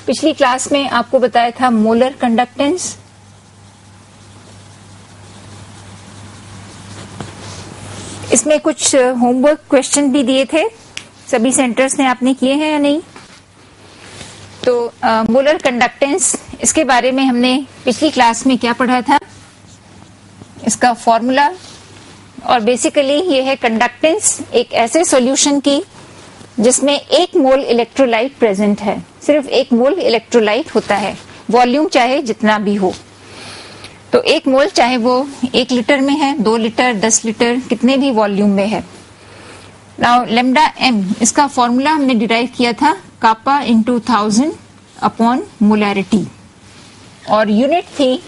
पिछली क्लास में आपको बताया था मोलर कंडक्टेंस। इसमें कुछ होमवर्क क्वेश्चन भी दिए थे, सभी सेंटर्स ने आपने किए हैं या नहीं? तो मोलर कंडक्टेंस, इसके बारे में हमने पिछली क्लास में क्या पढ़ा था, इसका फॉर्मूला। और बेसिकली ये है कंडक्टेंस एक ऐसे सॉल्यूशन की जिसमें 1 मोल इलेक्ट्रोलाइट प्रेजेंट है। सिर्फ 1 मोल इलेक्ट्रोलाइट होता है, वॉल्यूम चाहे जितना भी हो। तो 1 मोल चाहे वो 1 लीटर में है, 2 लीटर, 10 लीटर, कितने भी वॉल्यूम में है। नाउ लेम्डा एम, इसका फॉर्मूला हमने डिराइव किया था कापा इंटू 1000 अपॉन मोलैरिटी, और यूनिट थी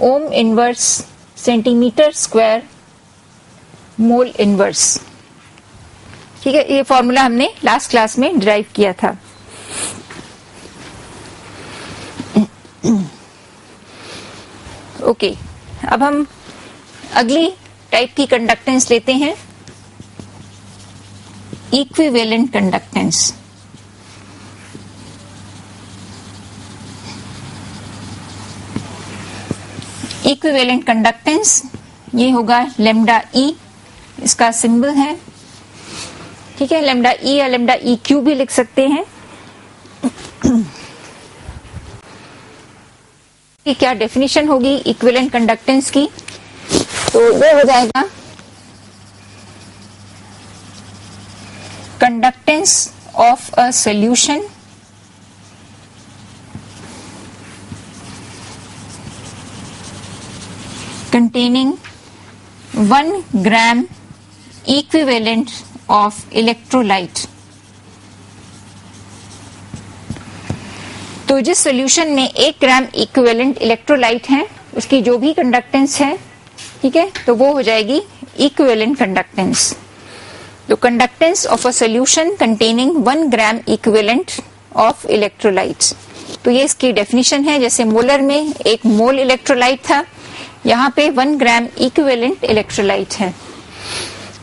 ohm inverse centimetre square mole inverse. ठीक है, ये फॉर्मूला हमने लास्ट क्लास में डिराइव किया था। ओके, अब हम अगली टाइप की कंडक्टेंस लेते हैं, इक्विवेलेंट कंडक्टेंस। इक्विवेलेंट कंडक्टेंस ये होगा लेम्डा ई, इसका सिंबल है। ठीक है, लेम्डा ई या लेम्डा ई क्यू भी लिख सकते हैं। क्या डेफिनेशन होगी इक्विवेलेंट कंडक्टेंस की? तो ये हो जाएगा conductance of a solution containing 1 gram equivalent of electrolyte। तो जिस सॉल्यूशन में 1 ग्राम इक्विवेलेंट इलेक्ट्रोलाइट है, उसकी जो भी कंडक्टेंस है, ठीक है, तो वो हो जाएगी इक्विवेलेंट कंडक्टेंस। तो conductance of a solution containing 1 gram equivalent of electrolytes. तो ये इसकी डेफिनेशन है। जैसे मोलर में 1 मोल इलेक्ट्रोलाइट था, यहाँ पे 1 ग्राम इक्विवेलेंट इलेक्ट्रोलाइट है।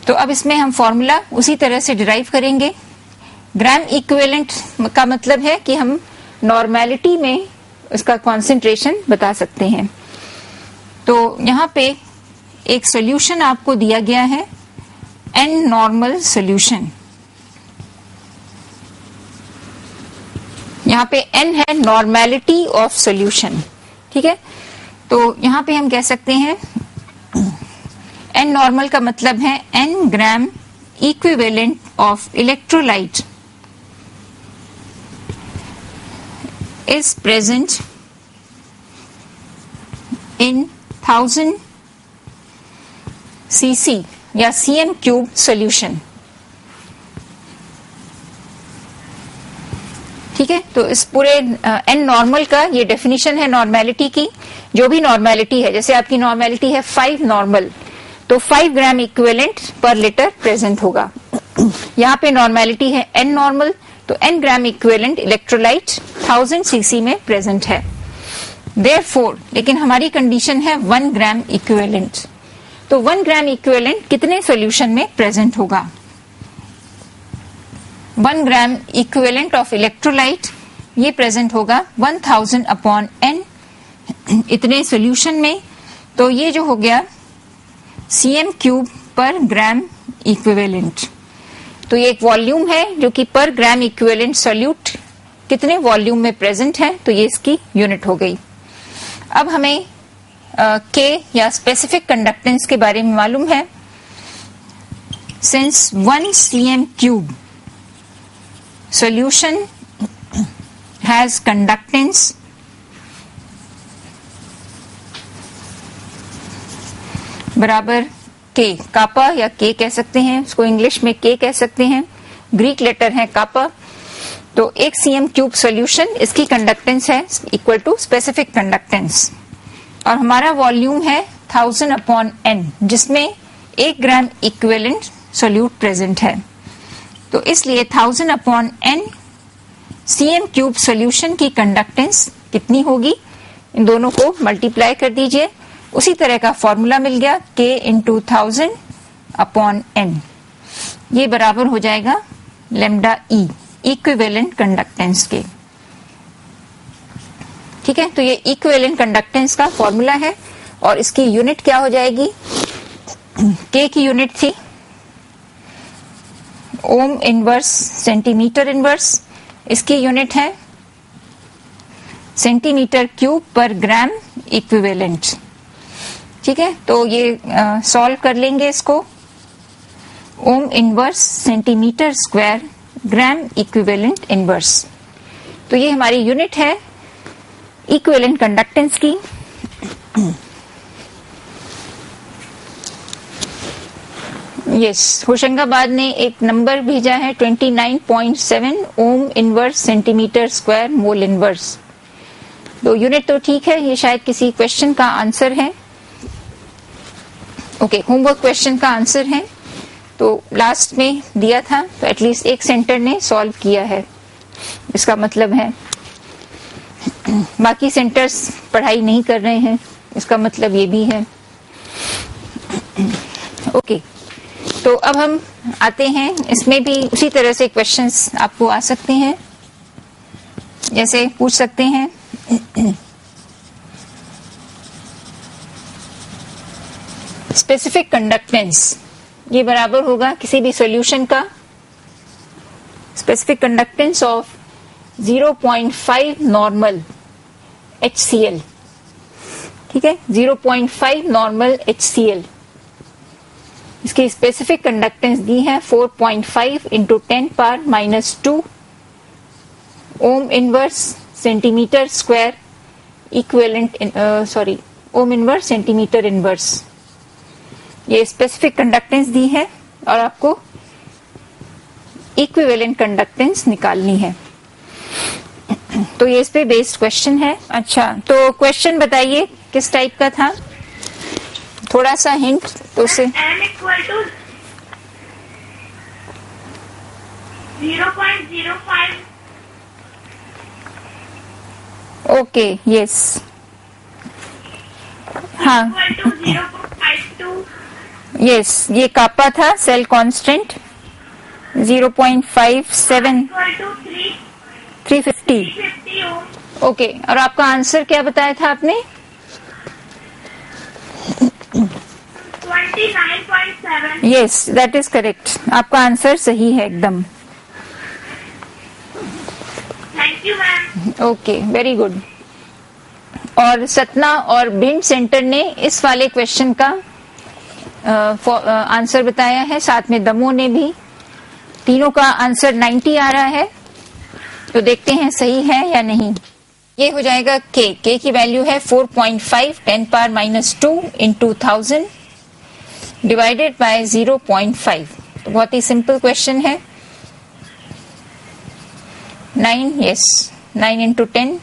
तो अब इसमें हम फॉर्मूला उसी तरह से डिराइव करेंगे। ग्राम इक्विवेलेंट का मतलब है कि हम नॉर्मेलिटी में उसका कॉन्सेंट्रेशन बता सकते हैं। तो यहाँ पे एक सॉल्यूशन आपको दिया गया है, एन नॉर्मल सॉल्यूशन। यहाँ पे एन है नॉर्मेलिटी ऑफ सॉल्यूशन। ठीक है, तो यहाँ पे हम कह सकते हैं एन नॉर्मल का मतलब है N gram equivalent of electrolyte is present in 1000 cc या cm क्यूब सॉल्यूशन। ठीक है, तो इस पूरे एन नॉर्मल का ये डेफिनेशन है नॉर्मेलिटी की। जो भी नॉर्मेलिटी है, जैसे आपकी नॉर्मेलिटी है 5 नॉर्मल, तो 5 gram equivalent per litre present होगा। यहाँ पे नॉर्मेलिटी है एन नॉर्मल, तो N gram equivalent electrolyte 1000 cc में प्रेजेंट है। देयरफॉर, लेकिन हमारी कंडीशन है 1 ग्राम इक्विवेलेंट। तो 1 ग्राम इक्विवेलेंट कितने सॉल्यूशन में प्रेजेंट होगा? 1 ग्राम इक्विवेलेंट ऑफ इलेक्ट्रोलाइट ये प्रेजेंट होगा 1000 अपॉन एन, इतने सॉल्यूशन में। तो ये जो हो गया cm क्यूब पर ग्राम इक्विवेलेंट। तो ये एक वॉल्यूम है जो कि पर ग्राम इक्विवेलेंट सॉल्यूट कितने वॉल्यूम में प्रेजेंट है, तो ये इसकी यूनिट हो गई। अब हमें के या स्पेसिफिक कंडक्टेंस के बारे में मालूम है। Since 1 cm cube solution has conductance बराबर के, कापा या के कह सकते हैं, उसको इंग्लिश में के कह सकते हैं, ग्रीक लेटर है कापा। तो 1 cm क्यूब सॉल्यूशन, इसकी कंडक्टेंस है इक्वल टू स्पेसिफिक कंडक्टेंस, और हमारा वॉल्यूम है 1000 अपॉन एन, जिसमें 1 ग्राम इक्विवेलेंट सॉल्यूट प्रेजेंट है। तो इसलिए 1000 upon N cm cube solution की कंडक्टेंस कितनी होगी, इन दोनों को मल्टीप्लाई कर दीजिए, उसी तरह का फॉर्मूला मिल गया k इंटू 1000 अपॉन एन। ये बराबर हो जाएगा लेम्डा ई। इक्विवेलेंट कंडक्टेंस के। ठीक है, तो ये इक्विवेलेंट कंडक्टेंस का फॉर्मूला है और इसकी यूनिट क्या हो जाएगी, के की यूनिट थी ओम इनवर्स सेंटीमीटर इनवर्स, इसकी यूनिट है सेंटीमीटर क्यूब पर ग्राम इक्विवेलेंट। ठीक है, तो ये सॉल्व कर लेंगे इसको, ohm inverse centimetre square gram equivalent inverse. तो ये हमारी यूनिट है इक्विवेलेंट कंडक्टेंस की। यस, होशंगाबाद ने एक नंबर भेजा है 29.7 ohm inverse centimetre square mole inverse. तो यूनिट तो ठीक है, ये शायद किसी क्वेश्चन का आंसर है। ओके, होमवर्क क्वेश्चन का आंसर है, तो लास्ट में दिया था, तो एटलीस्ट एक सेंटर ने सॉल्व किया है, इसका मतलब है। बाकी सेंटर्स पढ़ाई नहीं कर रहे हैं, इसका मतलब ये भी है। ओके, तो अब हम आते हैं, इसमें भी उसी तरह से क्वेश्चंस आपको आ सकते हैं, जैसे पूछ सकते हैं स्पेसिफिक कंडक्टेंस, ये बराबर होगा किसी भी सॉल्यूशन का specific conductance of 0.5 normal HCl। ठीक है, 0.5 नॉर्मल HCl, इसकी स्पेसिफिक कंडक्टेंस दी है 4.5 into 10⁻⁻² ohm inverse centimetre square equivalent, ohm inverse centimetre inverse. ये स्पेसिफिक कंडक्टेंस दी है और आपको इक्विवेलेंट कंडक्टेंस निकालनी है। तो ये इस पे बेस्ड क्वेश्चन है। अच्छा, तो क्वेश्चन बताइए किस टाइप का था, थोड़ा सा हिंट तो उसे। m equal to 0.05। Okay, yes, हाँ, इक्वल टू 0.52। यस, ये कापा था cell constant 0.57 equal to 350। 350 ohm. Okay, और आपका आंसर क्या बताया था आपने? 29.7। यस, दैट इज करेक्ट, आपका आंसर सही है एकदम। Thank you ma'am. Okay, very good. और सतना और भिंड सेंटर ने इस वाले क्वेश्चन का आंसर बताया है, साथ में दमोह ने भी। तीनों का आंसर 90 आ रहा है, तो देखते हैं सही है या नहीं। ये हो जाएगा के की वैल्यू है 4.5 10⁻⁻² इंटू 1000 डिवाइडेड बाय 0.5। तो बहुत ही सिंपल क्वेश्चन है। 9, यस, 9 इंटू 10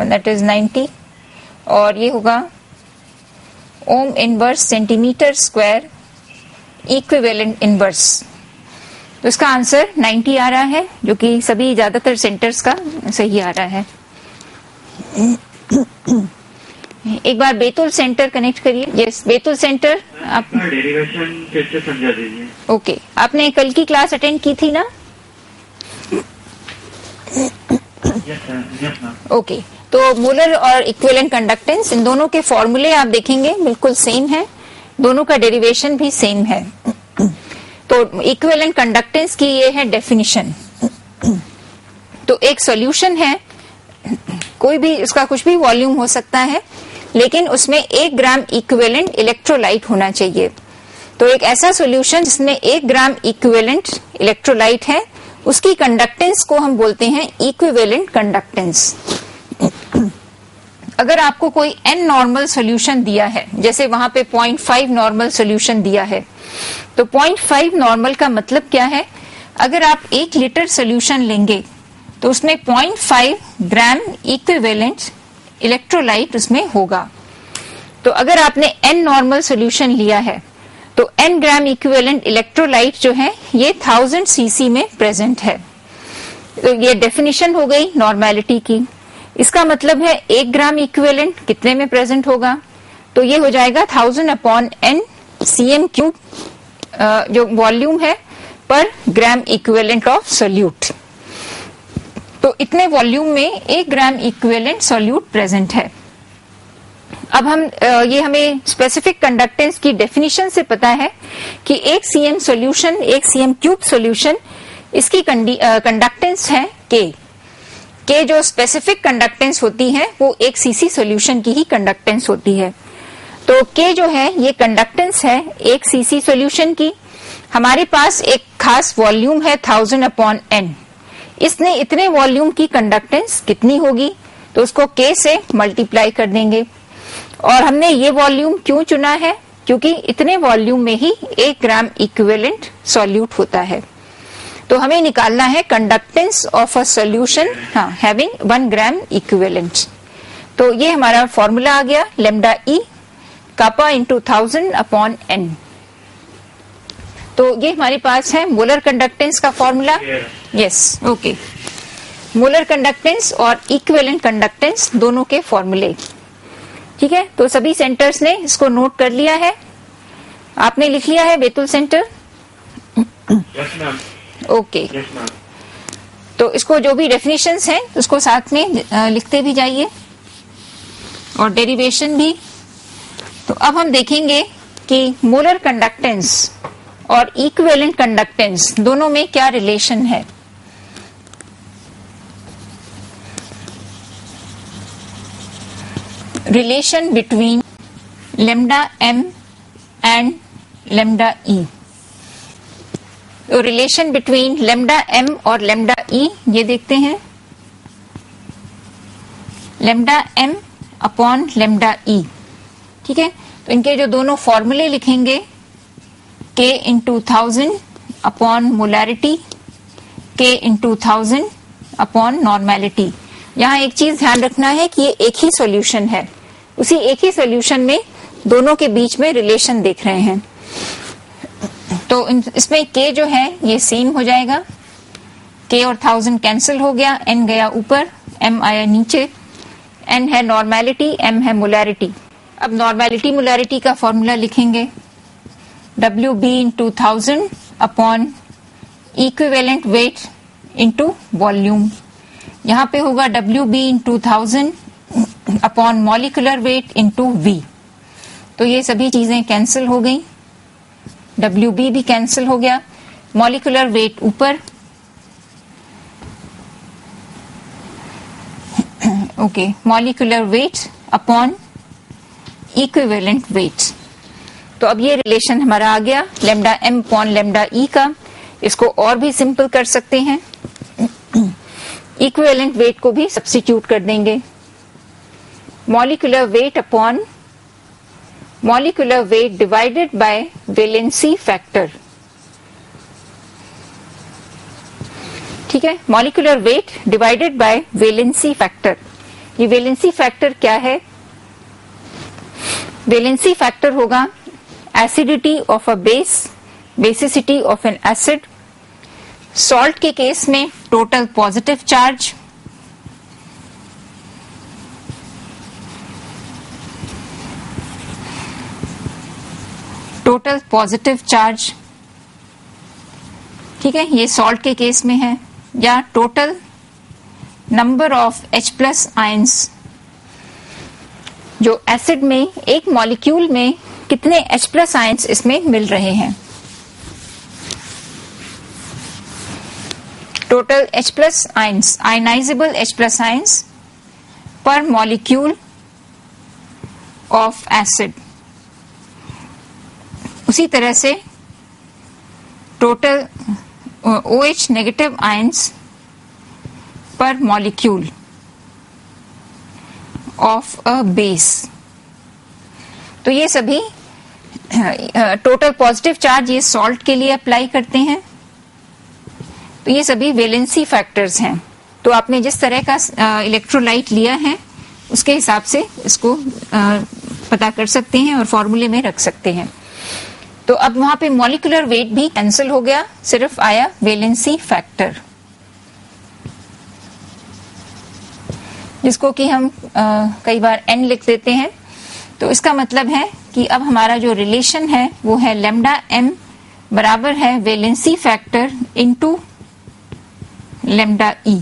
दैट इज 90, और ये होगा ohm inverse centimetre square equivalent inverse. तो इसका आंसर 90 आ रहा है, जो कि सभी ज्यादातर सेंटर्स का सही आ रहा है। एक बार बैतूल सेंटर कनेक्ट करिए। यस, बैतूल सेंटर, आप डेरिवेशन फिर से समझा दीजिए। ओके, आपने कल की क्लास अटेंड की थी ना? Yes ma'am. ओके, तो मोलर और इक्विवेलेंट कंडक्टेंस, इन दोनों के फॉर्मूले आप देखेंगे बिल्कुल सेम है, दोनों का डेरिवेशन भी सेम है। तो इक्विवेलेंट कंडक्टेंस की ये है डेफिनिशन। तो एक सॉल्यूशन है, कोई भी उसका कुछ भी वॉल्यूम हो सकता है, लेकिन उसमें 1 ग्राम इक्विवेलेंट इलेक्ट्रोलाइट होना चाहिए। तो एक ऐसा सॉल्यूशन जिसमें 1 ग्राम इक्विवेलेंट इलेक्ट्रोलाइट है, उसकी कंडक्टेंस को हम बोलते हैं इक्विवेलेंट कंडक्टेंस। अगर आपको कोई n नॉर्मल सॉल्यूशन दिया है, जैसे वहां पे 0.5 नॉर्मल सॉल्यूशन दिया है, तो 0.5 नॉर्मल का मतलब क्या है? अगर आप 1 लीटर सॉल्यूशन लेंगे तो उसमें 0.5 ग्राम इक्विवेलेंट इलेक्ट्रोलाइट उसमें होगा। तो अगर आपने n नॉर्मल सॉल्यूशन लिया है तो n ग्राम इक्विवेलेंट इलेक्ट्रोलाइट जो है ये 1000 सीसी में प्रेजेंट है। तो ये डेफिनेशन हो गई नॉर्मेलिटी की। इसका मतलब है 1 ग्राम इक्विवेलेंट कितने में प्रेजेंट होगा? तो ये हो जाएगा 1000/n cm3 जो वॉल्यूम है पर ग्राम इक्विवेलेंट ऑफ सोल्यूट। तो इतने वॉल्यूम में 1 ग्राम इक्विवेलेंट सॉल्यूट प्रेजेंट है। अब हम ये हमें स्पेसिफिक कंडक्टेंस की डेफिनेशन से पता है कि 1 cm solution, 1 cm cube solution, इसकी कंडक्टेंस है K जो स्पेसिफिक कंडक्टेंस होती है वो 1 cc सॉल्यूशन की ही कंडक्टेंस होती है। तो K जो है ये कंडक्टेंस है 1 cc सॉल्यूशन की। हमारे पास एक खास वॉल्यूम है 1000/n। इसने इतने वॉल्यूम की कंडक्टेंस कितनी होगी, तो उसको K से मल्टीप्लाई कर देंगे। और हमने ये वॉल्यूम क्यों चुना है, क्योंकि इतने वॉल्यूम में ही 1 ग्राम इक्विवेलेंट सॉल्यूट होता है। तो हमें निकालना है conductance of a solution having 1 gram equivalent. तो ये हमारा फॉर्मूला आ गया लैम्डा ई kappa into 1000/n। तो ये हमारे पास है मोलर कंडक्टेंस का formula. Yes, okay. Molar conductance और इक्विवेलेंट कंडक्टेंस दोनों के फॉर्मूले, ठीक है। तो सभी सेंटर्स ने इसको नोट कर लिया है। आपने लिख लिया है Betul centre? Yes ma'am. Okay. Yes ma'am. तो इसको जो भी डेफिनेशंस हैं उसको साथ में लिखते भी जाइए और डेरिवेशन भी। तो अब हम देखेंगे कि मोलर कंडक्टेंस और इक्विवेलेंट कंडक्टेंस दोनों में क्या रिलेशन है। Relation between lambda m and lambda e। तो रिलेशन बिटवीन लैम्डा m और लैम्डा e ये देखते हैं। Lambda m upon lambda e, ठीक है। तो इनके जो दोनों फॉर्मूले लिखेंगे, K into 1000 upon molarity, K into 1000 upon normality. यहाँ एक चीज ध्यान रखना है कि ये एक ही सॉल्यूशन है, उसी एक ही सॉल्यूशन में दोनों के बीच में रिलेशन देख रहे हैं। तो इसमें K जो है ये सेम हो जाएगा, K और 1000 कैंसिल हो गया, N गया ऊपर, M आया नीचे। N है नॉर्मेलिटी, M है मोलैरिटी। अब नॉर्मेलिटी मोलैरिटी का फॉर्मूला लिखेंगे, WB into 1000 upon equivalent weight into volume. यहाँ पे होगा WB into 1000 upon molecular weight into V। तो ये सभी चीजें कैंसिल हो गई, WB भी कैंसिल हो गया, मॉलिक्यूलर वेट ऊपर, okay, molecular weight upon equivalent weight. तो अब ये रिलेशन हमारा आ गया lambda m upon lambda e का। इसको और भी सिंपल कर सकते हैं, इक्विवेलेंट वेट को भी सब्स्टिट्यूट कर देंगे, molecular weight upon molecular weight divided by valency factor, ठीक है। Molecular weight divided by valency factor. ये वैलेंसी फैक्टर क्या है? वैलेंसी फैक्टर होगा acidity of a base, basicity of N acid. Salt के केस में total positive charge, total positive charge, ठीक है, ये सॉल्ट के केस में है। या total number of H+ ions, जो एसिड में एक मॉलिक्यूल में कितने H+ आयंस इसमें मिल रहे हैं। Total H+ ions, ionisable H+ ions पर मॉलिक्यूल ऑफ एसिड। उसी तरह से टोटल OH नेगेटिव आयंस पर मॉलिक्यूल ऑफ अ बेस। तो ये सभी टोटल पॉजिटिव चार्ज ये सॉल्ट के लिए अप्लाई करते हैं। तो ये सभी वैलेंसी फैक्टर्स हैं। तो आपने जिस तरह का इलेक्ट्रोलाइट लिया है उसके हिसाब से इसको पता कर सकते हैं और फॉर्मूले में रख सकते हैं। तो अब वहां पे मॉलिक्यूलर वेट भी कैंसिल हो गया, सिर्फ आया वैलेंसी फैक्टर, जिसको कि हम कई बार n लिख देते हैं। तो इसका मतलब है कि अब हमारा जो रिलेशन है वो है लैम्डा m बराबर है valency factor into lambda e।